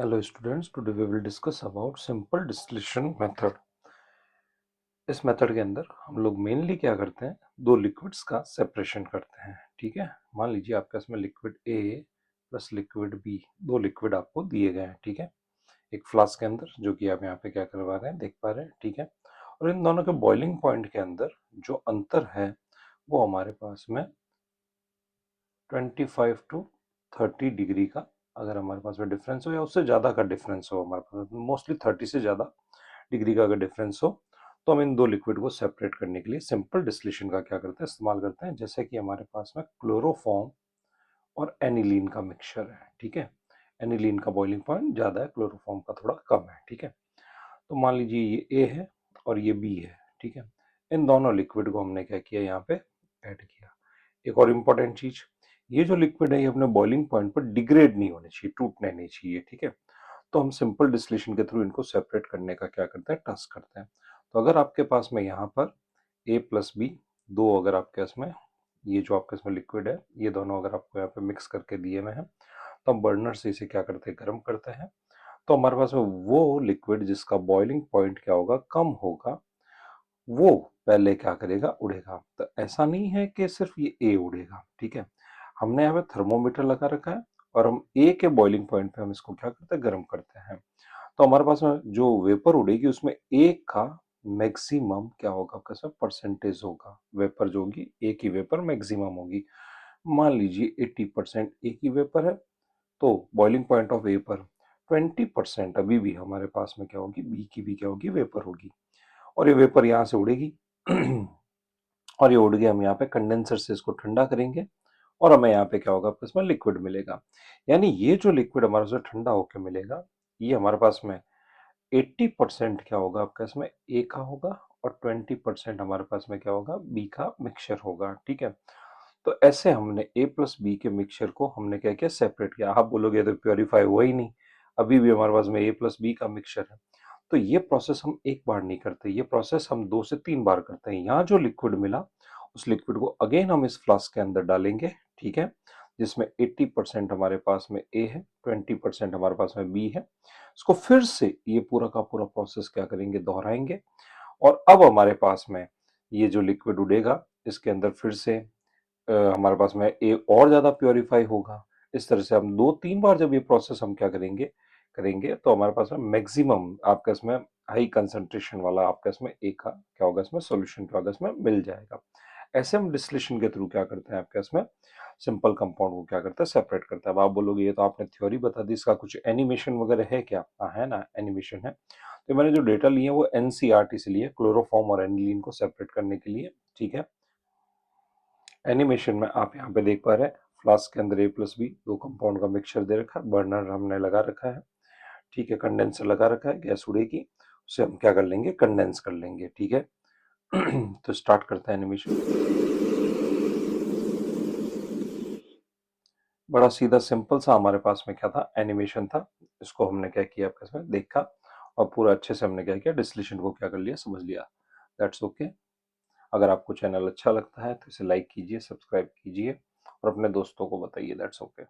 Hello students, today we will discuss about simple distillation method. इस method के अंदर हम लोग मेनली क्या करते हैं, दो लिक्विड्स का सेपरेशन करते हैं. ठीक है, मान लीजिए आपके इसमें liquid A plus liquid B, दो लिक्विड आपको दिए गए हैं. ठीक है, एक फ्लास्क के अंदर, जो कि आप यहाँ पे क्या करवा रहे हैं, देख पा रहे हैं. ठीक है, और इन दोनों के बॉइलिंग पॉइंट के अंदर जो अंतर है वो हमारे पास में 25 टू 30 डिग्री का, अगर हमारे पास में डिफरेंस हो या उससे ज़्यादा का डिफरेंस हो, हमारे पास मोस्टली 30 से ज़्यादा डिग्री का अगर डिफरेंस हो, तो हम इन दो लिक्विड को सेपरेट करने के लिए सिंपल डिस्टिलेशन का क्या करते हैं, इस्तेमाल करते हैं. जैसे कि हमारे पास में क्लोरोफॉर्म और एनिलीन का मिक्सचर है. ठीक है, एनिलीन का बॉइलिंग पॉइंट ज़्यादा है, क्लोरोफॉर्म का थोड़ा कम है. ठीक है, तो मान लीजिए ये ए है और ये बी है. ठीक है, इन दोनों लिक्विड को हमने क्या किया, यहाँ पे ऐड किया. एक और इम्पोर्टेंट चीज, ये जो लिक्विड है ये अपने बॉइलिंग पॉइंट पर डिग्रेड नहीं होने चाहिए, टूटने नहीं चाहिए. ठीक है, तो हम सिंपल डिस्टिलेशन के थ्रू इनको सेपरेट करने का क्या करते हैं, टास्क करते हैं. तो अगर आपके पास में यहाँ पर ए प्लस बी, दो अगर आपके इसमें ये जो आपके इसमें लिक्विड है, ये दोनों अगर आपको यहाँ पे मिक्स करके दिए हुए हैं, तो हम बर्नर से इसे क्या करते हैं, गर्म करते हैं. तो हमारे पास में वो लिक्विड जिसका बॉइलिंग पॉइंट क्या होगा, कम होगा, वो पहले क्या करेगा, उड़ेगा. तो ऐसा नहीं है कि सिर्फ ये ए उड़ेगा. ठीक है, हमने यहाँ पे थर्मोमीटर लगा रखा है और हम ए के बॉइलिंग पॉइंट पे हम इसको क्या करते हैं, गर्म करते हैं. तो हमारे पास में जो वेपर उड़ेगी उसमें ए का मैक्सिमम क्या होगा, आपका सब परसेंटेज होगा. वेपर जो होगी, ए की वेपर मैक्सिमम होगी. मान लीजिए 80% ए की वेपर है, तो बॉइलिंग पॉइंट ऑफ ए पर 20% अभी भी हमारे पास में क्या होगी, बी की भी क्या होगी, वेपर होगी. और ये वेपर यहाँ से उड़ेगी और ये उड़ गया, हम यहाँ पे कंडेंसर से इसको ठंडा करेंगे और हमें यहाँ पे क्या होगा, आपको इसमें लिक्विड मिलेगा. यानी ये जो लिक्विड हमारे पास ठंडा होकर मिलेगा, ये हमारे पास में 80% क्या होगा, आपका इसमें ए का होगा और 20% हमारे पास में क्या होगा, बी का मिक्सचर होगा. ठीक है, तो ऐसे हमने ए प्लस बी के मिक्सचर को हमने क्या किया, सेपरेट किया. आप बोलोगे तो प्योरीफाई हुआ ही नहीं, अभी भी हमारे पास में ए प्लस बी का मिक्सचर है. तो ये प्रोसेस हम एक बार नहीं करते, ये प्रोसेस हम 2 से 3 बार करते हैं. यहाँ जो लिक्विड मिला, उस लिक्विड को अगेन हम इस फ्लास्क के अंदर डालेंगे. ठीक है, जिसमें 80% हमारे पास में ए है, 20% हमारे पास में बी है. इसको फिर से ये पूरा का पूरा प्रोसेस क्या करेंगे, दोहराएंगे. और अब हमारे पास में ये जो लिक्विड उड़ेगा, इसके अंदर फिर से हमारे पास में ए और ज्यादा प्योरीफाई होगा. इस तरह से हम 2-3 बार जब ये प्रोसेस हम क्या करेंगे करेंगे, तो हमारे पास में मैक्सिमम आपका इसमें हाई कंसंट्रेशन वाला आपका इसमें ए का क्या होगा, इसमें सॉल्यूशन क्या होगा, इसमें मिल जाएगा. ऐसे हम डिस्टिलेशन के थ्रू क्या करते हैं, आपके इसमें सिंपल कंपाउंड को क्या करता है, सेपरेट करता है. अब आप बोलोगे ये तो आपने थ्योरी बता दी, इसका कुछ एनिमेशन वगैरह है क्या? हाँ, है ना, एनिमेशन है. तो मैंने जो डेटा लिए वो एनसीईआरटी से लिए, क्लोरोफॉर्म और एनिलीन को सेपरेट करने के लिए. ठीक है, एनिमेशन में आप यहाँ पे देख पा रहे हैं, फ्लास्क के अंदर ए प्लस बी, दो कंपाउंड का मिक्सचर दे रखा है, बर्नर हमने लगा रखा है. ठीक है, कंडेंसर लगा रखा है, गैस उड़ेगी, उसे हम क्या कर लेंगे, कंडेंस कर लेंगे. ठीक है, तो स्टार्ट करते हैं एनिमेशन. बड़ा सीधा सिंपल सा हमारे पास में क्या था, एनिमेशन था. इसको हमने क्या किया, आपके इसमें देखा और पूरा अच्छे से हमने क्या किया, डिस्टिलेशन को क्या कर लिया, समझ लिया. That's okay. अगर आपको चैनल अच्छा लगता है तो इसे लाइक कीजिए, सब्सक्राइब कीजिए और अपने दोस्तों को बताइए. That's okay.